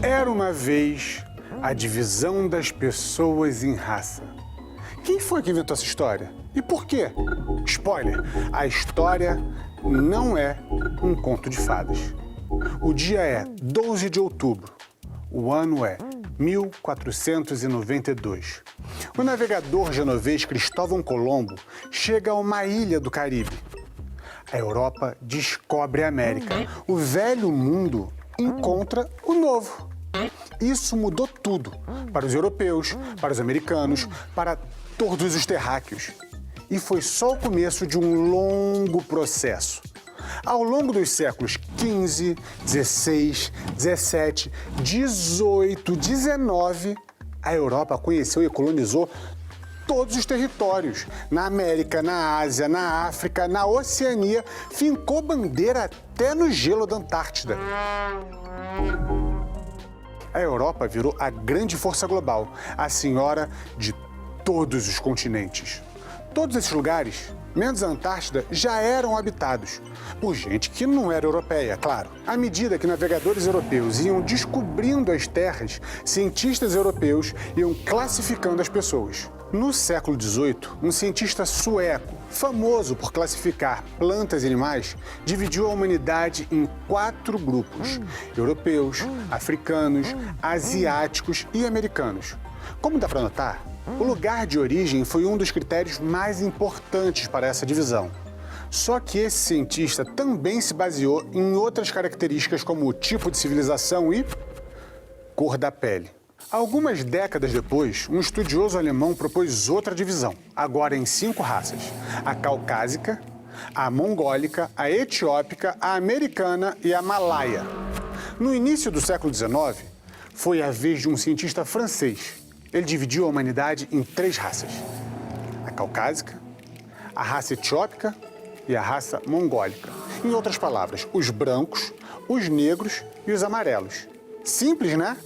Era uma vez a divisão das pessoas em raça. Quem foi que inventou essa história? E por quê? Spoiler, a história não é um conto de fadas. O dia é 12 de outubro. O ano é 1492. O navegador genovês Cristóvão Colombo chega a uma ilha do Caribe. A Europa descobre a América. O velho mundo encontra o novo. Isso mudou tudo para os europeus, para os americanos, para todos os terráqueos. E foi só o começo de um longo processo. Ao longo dos séculos XV, XVI, XVII, XVIII, XIX, a Europa conheceu e colonizou todos os territórios. Na América, na Ásia, na África, na Oceania, fincou bandeira até no gelo da Antártida. A Europa virou a grande força global, a senhora de todos os continentes. Todos esses lugares, menos a Antártida, já eram habitados por gente que não era europeia, claro. À medida que navegadores europeus iam descobrindo as terras, cientistas europeus iam classificando as pessoas. No século XVIII, um cientista sueco, famoso por classificar plantas e animais, dividiu a humanidade em 4 grupos: europeus, africanos, asiáticos e americanos. Como dá para notar, o lugar de origem foi um dos critérios mais importantes para essa divisão. Só que esse cientista também se baseou em outras características como o tipo de civilização e cor da pele. Algumas décadas depois, um estudioso alemão propôs outra divisão, agora em 5 raças: a caucásica, a mongólica, a etiópica, a americana e a malaia. No início do século XIX, foi a vez de um cientista francês. Ele dividiu a humanidade em 3 raças: a caucásica, a raça etiópica e a raça mongólica. Em outras palavras, os brancos, os negros e os amarelos. Simples, né?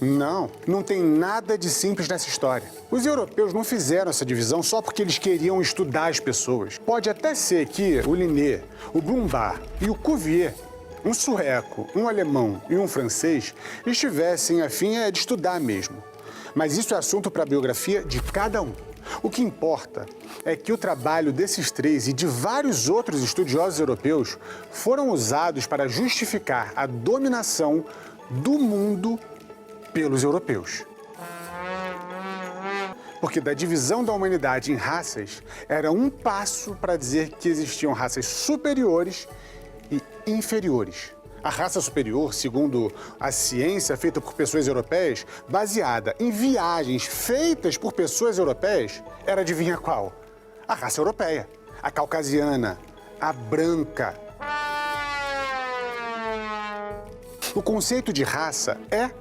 Não tem nada de simples nessa história. Os europeus não fizeram essa divisão só porque eles queriam estudar as pessoas. Pode até ser que o Linné, o Brumbar e o Cuvier, um sueco, um alemão e um francês, estivessem a fim de estudar mesmo. Mas isso é assunto para a biografia de cada um. O que importa é que o trabalho desses 3 e de vários outros estudiosos europeus foram usados para justificar a dominação do mundo pelos europeus. Porque da divisão da humanidade em raças era um passo para dizer que existiam raças superiores e inferiores. A raça superior, segundo a ciência feita por pessoas europeias, baseada em viagens feitas por pessoas europeias, era, adivinha qual? A raça europeia, a caucasiana, a branca. O conceito de raça é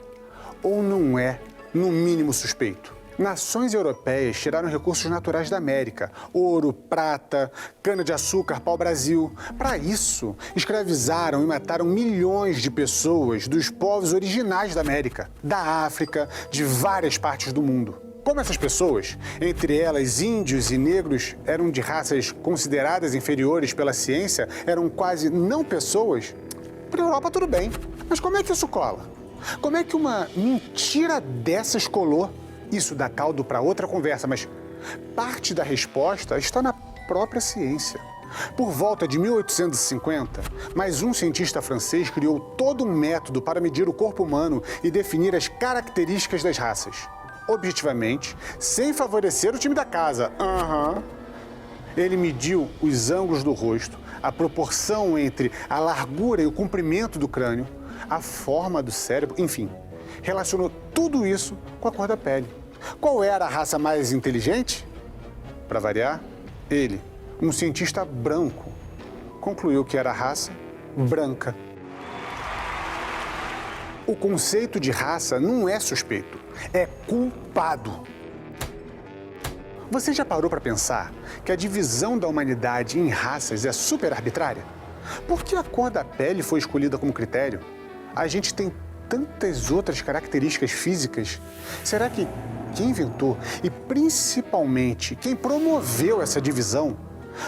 ou não é, no mínimo, suspeito. Nações europeias tiraram recursos naturais da América: ouro, prata, cana-de-açúcar, pau-brasil. Para isso, escravizaram e mataram milhões de pessoas dos povos originais da América, da África, de várias partes do mundo. Como essas pessoas, entre elas índios e negros, eram de raças consideradas inferiores pela ciência, eram quase não pessoas, para a Europa tudo bem. Mas como é que isso cola? Como é que uma mentira dessas colou? Isso dá caldo para outra conversa, mas parte da resposta está na própria ciência. Por volta de 1850, mais um cientista francês criou todo um método para medir o corpo humano e definir as características das raças. Objetivamente, sem favorecer o time da casa. Ele mediu os ângulos do rosto, a proporção entre a largura e o comprimento do crânio, a forma do cérebro, enfim. Relacionou tudo isso com a cor da pele. Qual era a raça mais inteligente? Para variar, ele, um cientista branco, concluiu que era a raça branca. O conceito de raça não é suspeito, é culpado. Você já parou para pensar que a divisão da humanidade em raças é super arbitrária? Por que a cor da pele foi escolhida como critério? A gente tem tantas outras características físicas. Será que quem inventou e principalmente quem promoveu essa divisão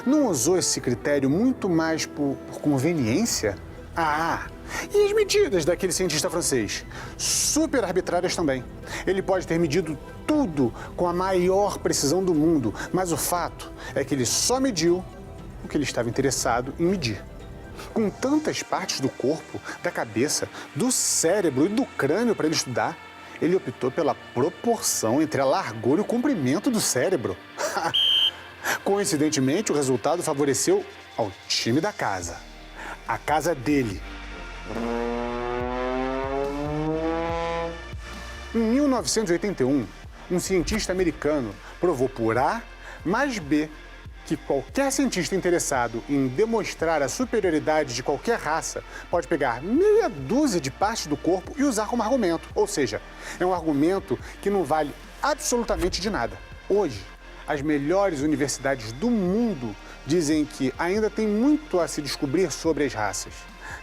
não usou esse critério muito mais por conveniência? E as medidas daquele cientista francês? Super arbitrárias também. Ele pode ter medido tudo com a maior precisão do mundo, mas o fato é que ele só mediu o que ele estava interessado em medir. Com tantas partes do corpo, da cabeça, do cérebro e do crânio para ele estudar, ele optou pela proporção entre a largura e o comprimento do cérebro. Coincidentemente, o resultado favoreceu ao time da casa. A casa dele. Em 1981, um cientista americano provou por A mais B que qualquer cientista interessado em demonstrar a superioridade de qualquer raça pode pegar meia dúzia de partes do corpo e usar como argumento. Ou seja, é um argumento que não vale absolutamente de nada. Hoje, as melhores universidades do mundo dizem que ainda tem muito a se descobrir sobre as raças.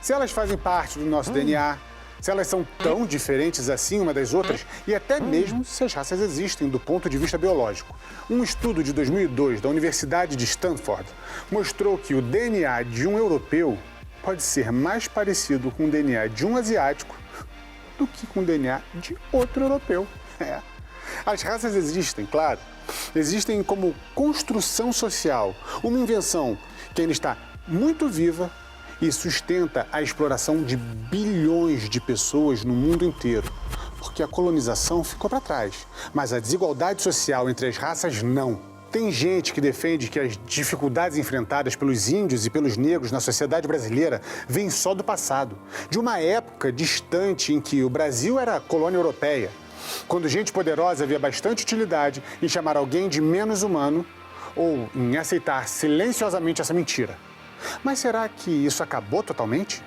Se elas fazem parte do nosso DNA, se elas são tão diferentes assim uma das outras e até mesmo se as raças existem do ponto de vista biológico. Um estudo de 2002 da Universidade de Stanford mostrou que o DNA de um europeu pode ser mais parecido com o DNA de um asiático do que com o DNA de outro europeu. As raças existem, claro. Existem como construção social, uma invenção que ainda está muito viva e sustenta a exploração de bilhões de pessoas no mundo inteiro. Porque a colonização ficou para trás, mas a desigualdade social entre as raças não. Tem gente que defende que as dificuldades enfrentadas pelos índios e pelos negros na sociedade brasileira vêm só do passado, de uma época distante em que o Brasil era colônia europeia, quando gente poderosa via bastante utilidade em chamar alguém de menos humano ou em aceitar silenciosamente essa mentira. Mas será que isso acabou totalmente?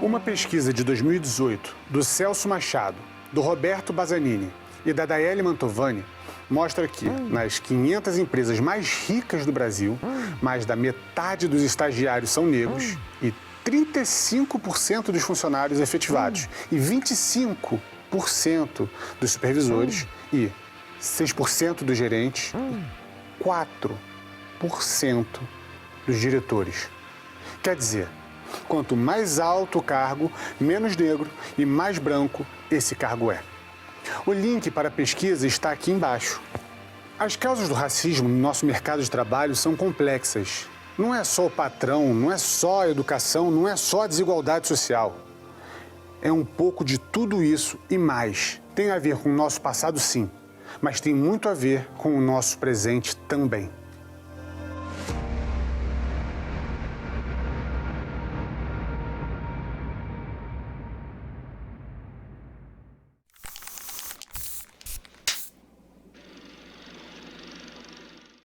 Uma pesquisa de 2018 do Celso Machado, do Roberto Bazzanini e da Daiele Mantovani mostra que, nas 500 empresas mais ricas do Brasil, mais da metade dos estagiários são negros e 35% dos funcionários efetivados e 25% dos supervisores e 6% dos gerentes e 4% dos diretores. Quer dizer, quanto mais alto o cargo, menos negro e mais branco esse cargo é. O link para a pesquisa está aqui embaixo. As causas do racismo no nosso mercado de trabalho são complexas. Não é só o patrão, não é só a educação, não é só a desigualdade social. É um pouco de tudo isso e mais. Tem a ver com o nosso passado, sim, mas tem muito a ver com o nosso presente também.